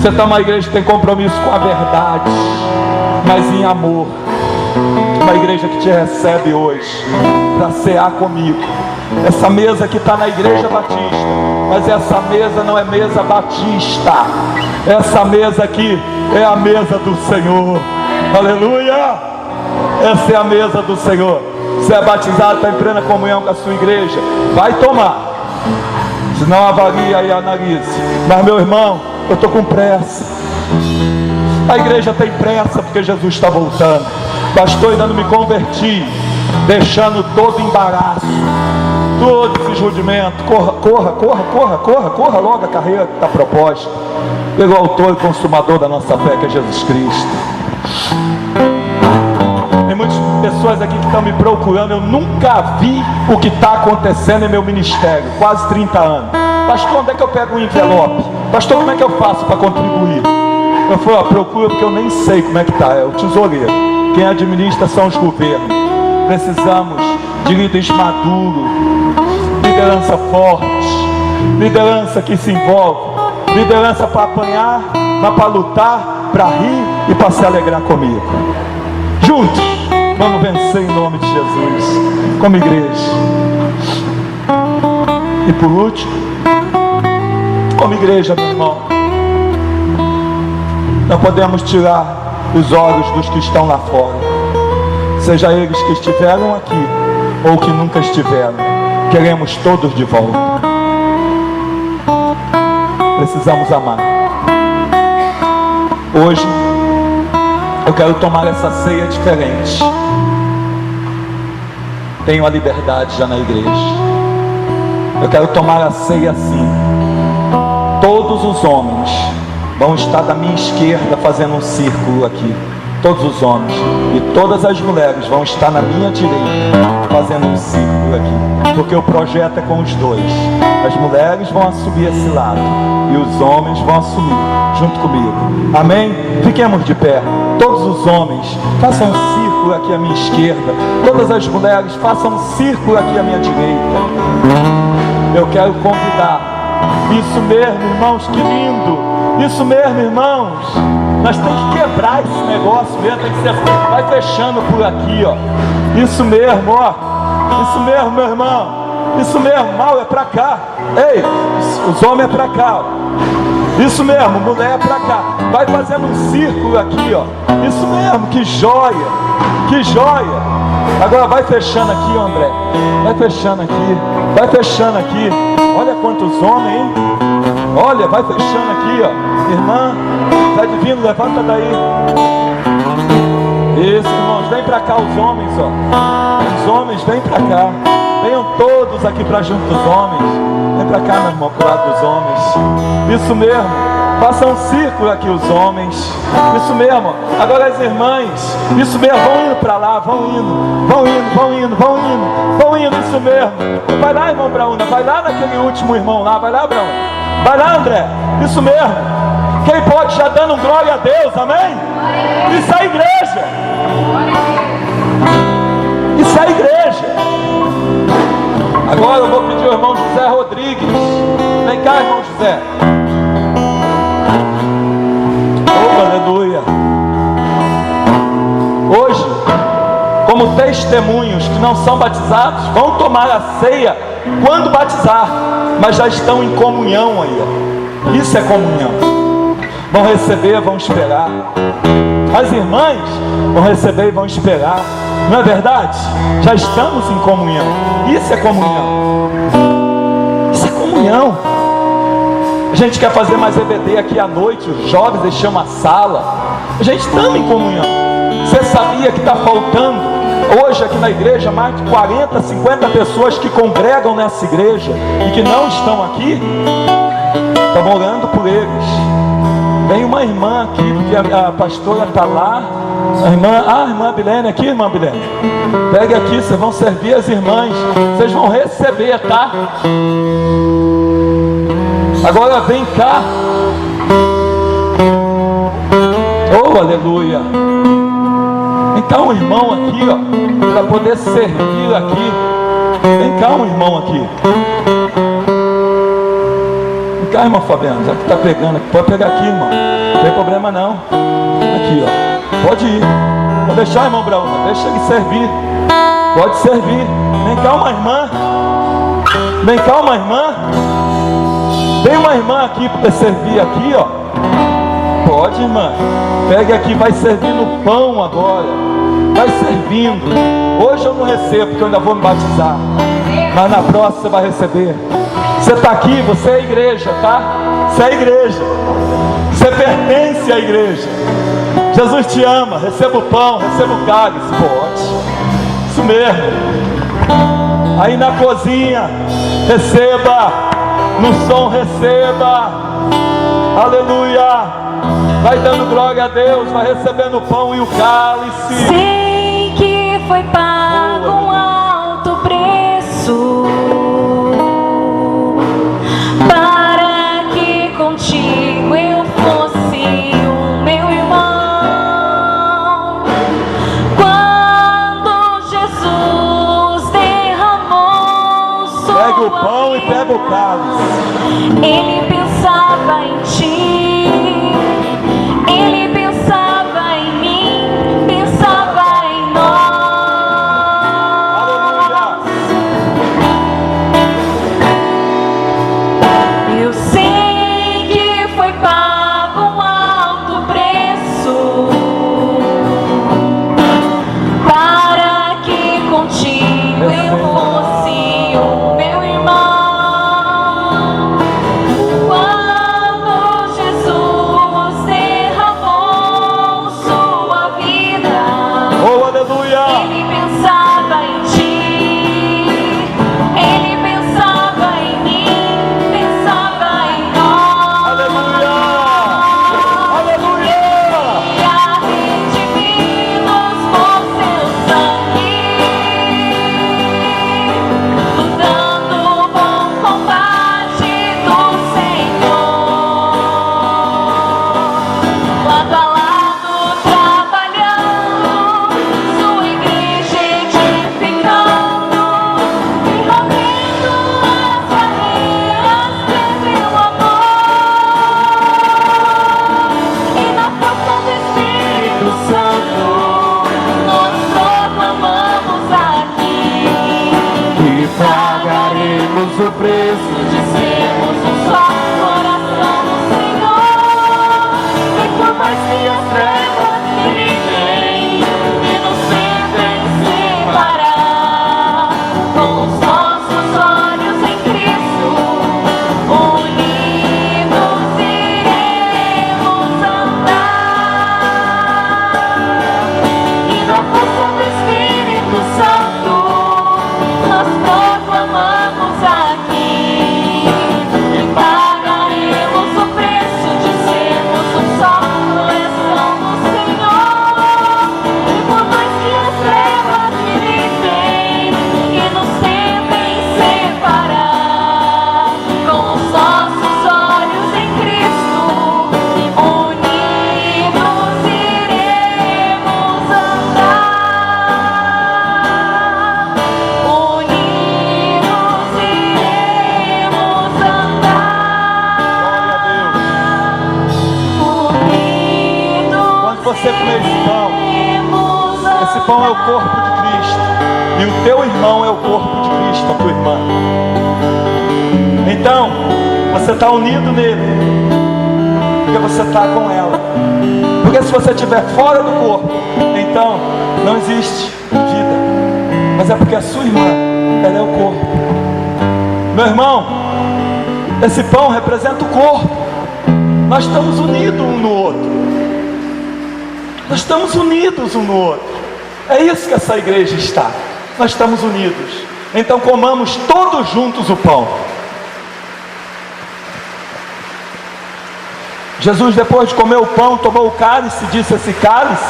Você está numa igreja que tem compromisso com a verdade, mas em amor. Uma igreja que te recebe hoje para cear comigo. Essa mesa que está na igreja batista, mas essa mesa não é mesa batista. Essa mesa aqui é a mesa do Senhor. Aleluia! Essa é a mesa do Senhor. Você é batizado, está em plena comunhão com a sua igreja, vai tomar. Se não, avalia e analise. Mas, meu irmão, eu estou com pressa. A igreja tem pressa porque Jesus está voltando. Pastor, ainda não me converti, deixando todo embaraço, todo esse rudimento. Corra logo a carreira que está proposta pelo autor e consumador da nossa fé, que é Jesus Cristo. Tem muitas pessoas aqui que estão me procurando. Eu nunca vi o que está acontecendo em meu ministério, quase 30 anos. Pastor, onde é que eu pego um envelope? Pastor, como é que eu faço para contribuir? Eu falei: procura, porque eu nem sei como é que está. É o tesoureiro. Quem administra são os governos. Precisamos de líderes maduros, liderança forte, liderança que se envolve, liderança para apanhar, mas para lutar, para rir e para se alegrar comigo. Juntos, vamos vencer em nome de Jesus, como igreja. E por último, como igreja, meu irmão, não podemos tirar os olhos dos que estão lá fora, seja eles que estiveram aqui ou que nunca estiveram. Queremos todos de volta. Precisamos amar. Hoje eu quero tomar essa ceia diferente. Tenho a liberdade já na igreja. Eu quero tomar a ceia assim. Todos os homens vão estar da minha esquerda fazendo um círculo aqui. Todos os homens. E todas as mulheres vão estar na minha direita fazendo um círculo aqui. Porque o projeto é com os dois. As mulheres vão assumir esse lado e os homens vão assumir junto comigo. Amém? Fiquemos de pé. Todos os homens façam um círculo aqui à minha esquerda. Todas as mulheres façam um círculo aqui à minha direita. Eu quero convidar. Isso mesmo, irmãos, que lindo. Isso mesmo, irmãos. Nós temos que quebrar esse negócio mesmo. Tem que ser assim. Vai fechando por aqui, ó. Isso mesmo, ó. Isso mesmo, meu irmão. Isso mesmo, mal é pra cá. Ei, os homens é pra cá, ó. Isso mesmo, mulher é pra cá. Vai fazendo um círculo aqui, ó. Isso mesmo, que joia. Que joia. Agora vai fechando aqui, André. Vai fechando aqui. Vai fechando aqui. Olha quantos homens, hein? Olha, vai fechando aqui, ó. Irmã, tá divino, levanta daí. Isso, irmãos, vem pra cá os homens, ó. Os homens, vem pra cá. Venham todos aqui para junto dos homens. Vem para cá, meu irmão, pro lado dos homens. Isso mesmo. Façam um círculo aqui os homens. Isso mesmo. Agora as irmãs. Isso mesmo. Vão indo para lá. Vão indo. Vão indo, vão indo, vão indo. Vão indo, isso mesmo. Vai lá, irmão Brauna. Vai lá naquele último irmão lá. Vai lá, Brauna. Vai lá, André. Isso mesmo. Quem pode já dando glória a Deus. Amém? Isso é a igreja. Isso é a igreja. Agora eu vou pedir ao irmão José Rodrigues. Vem cá, irmão José. Oh, aleluia. Hoje, como testemunhos que não são batizados, vão tomar a ceia quando batizar, mas já estão em comunhão aí. Isso é comunhão. Vão receber, vão esperar. As irmãs vão receber e vão esperar. Não é verdade? Já estamos em comunhão. Isso é comunhão. Isso é comunhão. A gente quer fazer mais EBD aqui à noite. Os jovens deixam a sala. A gente está em comunhão. Você sabia que está faltando hoje aqui na igreja mais de 40, 50 pessoas que congregam nessa igreja e que não estão aqui? Estamos orando por eles. Vem uma irmã aqui, porque a pastora está lá. A irmã Bilene aqui, irmã Bilene. Pegue aqui, vocês vão servir as irmãs. Vocês vão receber, tá? Agora vem cá. Oh, aleluia. Vem cá um irmão aqui, ó, para poder servir aqui. Vem cá um irmão aqui. Vem cá, irmão Fabiano, já que está pegando aqui. Pode pegar aqui, irmão. Não tem problema não. Aqui, ó. Pode ir. Vou deixar, irmão Brauna. Deixa ele servir. Pode servir. Vem cá uma irmã. Vem cá uma irmã. Tem uma irmã aqui para servir aqui, ó. Pode, irmã. Pegue aqui, vai servir no pão agora. Vai servindo. Hoje eu não recebo, porque eu ainda vou me batizar. Mas na próxima você vai receber. Você está aqui, você é a igreja, tá? Você é a igreja. Você pertence à igreja. Jesus te ama. Receba o pão, receba o cálice. Pode. Isso mesmo. Aí na cozinha, receba. No som, receba. Aleluia. Vai dando glória a Deus. Vai recebendo o pão e o cálice. Sei que foi pago um alto preço para que contigo eu fosse o meu irmão. Quando Jesus derramou sua Pega o pão e pega o cálice. Ele pensava em ti, Ele pensava em mim, pensava em nós. Eu sei pagamos o preço de sermos um só coração no Senhor. E por mais que as trevas vivem e nos tentem separar, com os nossos olhos em Cristo, unidos iremos andar. E na força do Espírito Santo nós proclamamos aqui e pagaremos o preço de sermos um só coração no Senhor. E por mais que as trevas vivem e nos tentem separar, com os nossos olhos em Cristo, unidos iremos andar. Unidos iremos andar. Unidos Quando você comer iremos esse pão é o corpo de Cristo, e o teu irmão é o corpo de Cristo, a tua irmã. Então, você está unido nele, porque você está com ela. Porque se você estiver fora do corpo, então não existe vida. Mas é porque a sua irmã, ela é o corpo. Meu irmão, esse pão representa o corpo. Nós estamos unidos um no outro. Nós estamos unidos um no outro. É isso que essa igreja está. Nós estamos unidos. Então comamos todos juntos o pão. Jesus, depois de comer o pão, tomou o cálice e disse: esse cálice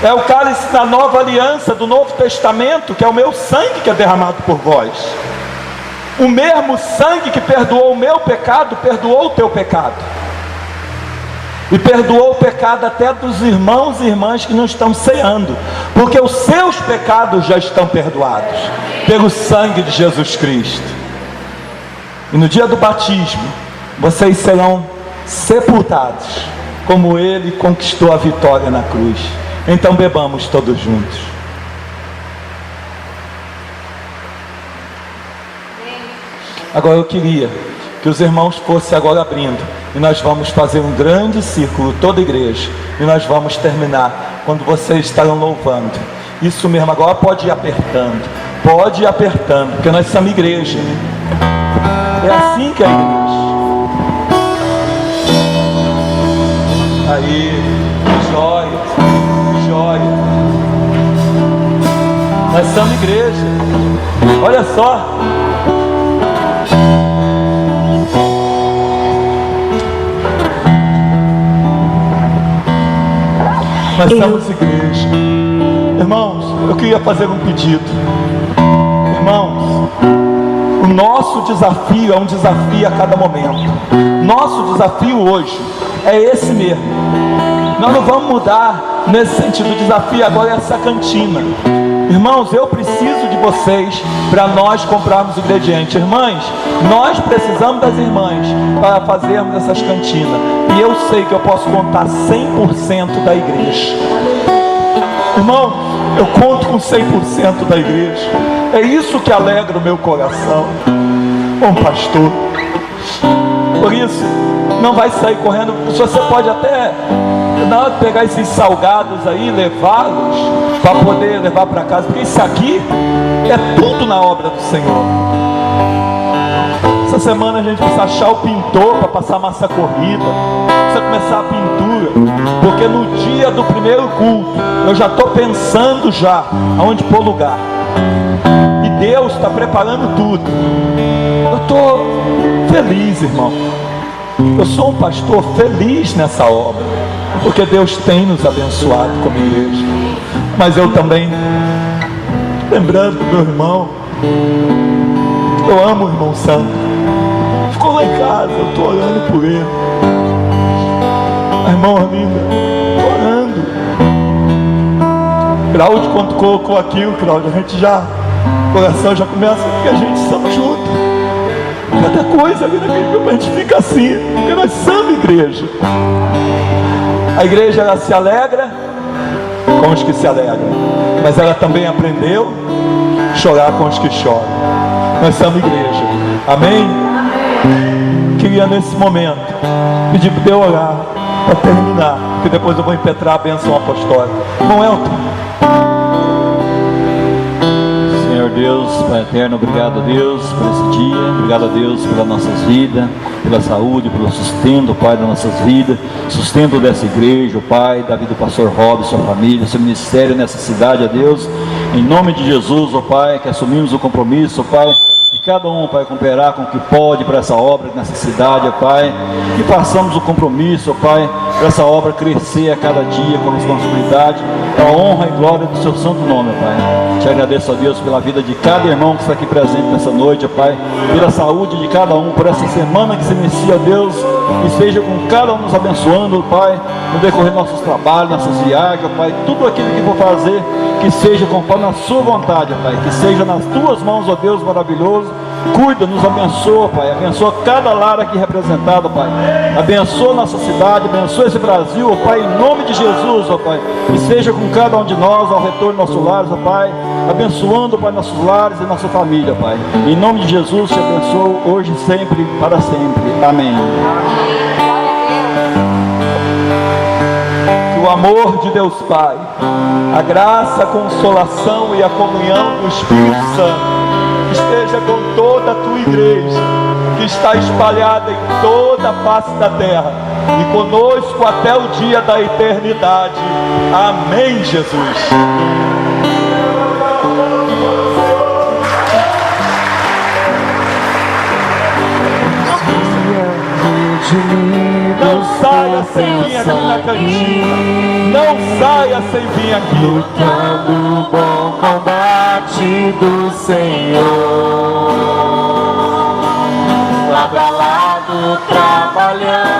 é o cálice da nova aliança, do Novo Testamento, que é o meu sangue que é derramado por vós. O mesmo sangue que perdoou o meu pecado, perdoou o teu pecado. E perdoou o pecado até dos irmãos e irmãs que não estão ceando, porque os seus pecados já estão perdoados pelo sangue de Jesus Cristo. E no dia do batismo, vocês serão sepultados, como Ele conquistou a vitória na cruz. Então bebamos todos juntos. Agora eu queria que os irmãos fossem agora abrindo, e nós vamos fazer um grande círculo, toda a igreja, e nós vamos terminar quando vocês estarão louvando. Isso mesmo, agora pode ir apertando, porque nós somos igreja. É assim que é a igreja. Aí, que joia, que joia. Nós somos igreja. Olha só. Nós somos igreja. Irmãos, eu queria fazer um pedido. Irmãos, o nosso desafio é um desafio a cada momento. Nosso desafio hoje é esse mesmo. Nós não vamos mudar nesse sentido. O desafio agora é essa cantina. Irmãos, eu preciso de vocês para nós comprarmos ingredientes. Irmãs, nós precisamos das irmãs para fazermos essas cantinas. E eu sei que eu posso contar 100% da igreja. Irmão, eu conto com 100% da igreja. É isso que alegra o meu coração. Bom pastor, por isso, não vai sair correndo. Você pode até, na hora de pegar esses salgados aí, levá-los para poder levar para casa, porque isso aqui é tudo na obra do Senhor. Essa semana a gente precisa achar o pintor para passar massa corrida, precisa começar a pintura, porque no dia do primeiro culto eu já estou pensando já aonde pôr lugar, e Deus está preparando tudo. Eu estou feliz, irmão. Eu sou um pastor feliz nessa obra, porque Deus tem nos abençoado como igreja. Mas eu também, lembrando do meu irmão, eu amo o irmão Santo. Ficou lá em casa, eu estou orando por ele. A irmã Arlinda, estou orando. Cláudio, quando colocou aquilo, Cláudio, a gente já, o coração já começa, porque a gente estamos juntos. Cada coisa ali naquele grupo a gente fica assim, porque nós somos igreja. A igreja, ela se alegra com os que se alegram, mas ela também aprendeu a chorar com os que choram. Nós somos igreja. Amém? Queria nesse momento pedir para eu orar para terminar, porque depois eu vou impetrar a bênção apostólica. Irmão Elton. Senhor Deus, Pai eterno, obrigado a Deus por esse dia, obrigado a Deus pelas nossas vidas, pela saúde, pelo sustento, Pai, das nossas vidas, sustento dessa igreja, Pai, da vida do pastor Rob, sua família, seu ministério nessa cidade, a Deus, em nome de Jesus, ó Pai, que assumimos o compromisso, ó Pai, que cada um, Pai, cooperar com o que pode para essa obra nessa cidade, ó Pai, que façamos o compromisso, ó Pai, para essa obra crescer a cada dia com responsabilidade, para a honra e glória do seu santo nome, ó Pai. Te agradeço a Deus pela vida de cada irmão que está aqui presente nessa noite, ó Pai, pela saúde de cada um, por essa semana que se inicia, ó Deus, e seja com cada um nos abençoando, ó Pai, no decorrer dos nossos trabalhos, nossas viagens, ó Pai, tudo aquilo que for fazer, que seja conforme a sua vontade, ó Pai, que seja nas tuas mãos, ó Deus maravilhoso. Cuida, nos abençoa, Pai, abençoa cada lar aqui representado, Pai, abençoa nossa cidade, abençoa esse Brasil, ó Pai, em nome de Jesus, ó Pai, e seja com cada um de nós ao retorno dos nossos lares, ó Pai, abençoando, Pai, nossos lares e nossa família, Pai, em nome de Jesus, te abençoo hoje, sempre, para sempre, amém. Que o amor de Deus Pai, a graça, a consolação e a comunhão do Espírito Santo esteja com toda a tua igreja, que está espalhada em toda a face da terra, e conosco até o dia da eternidade. Amém, Jesus. Não saia sem vir aqui na cantina. Não saia sem vir aqui. Lutando o bom combate do Senhor, lado a lado trabalhando.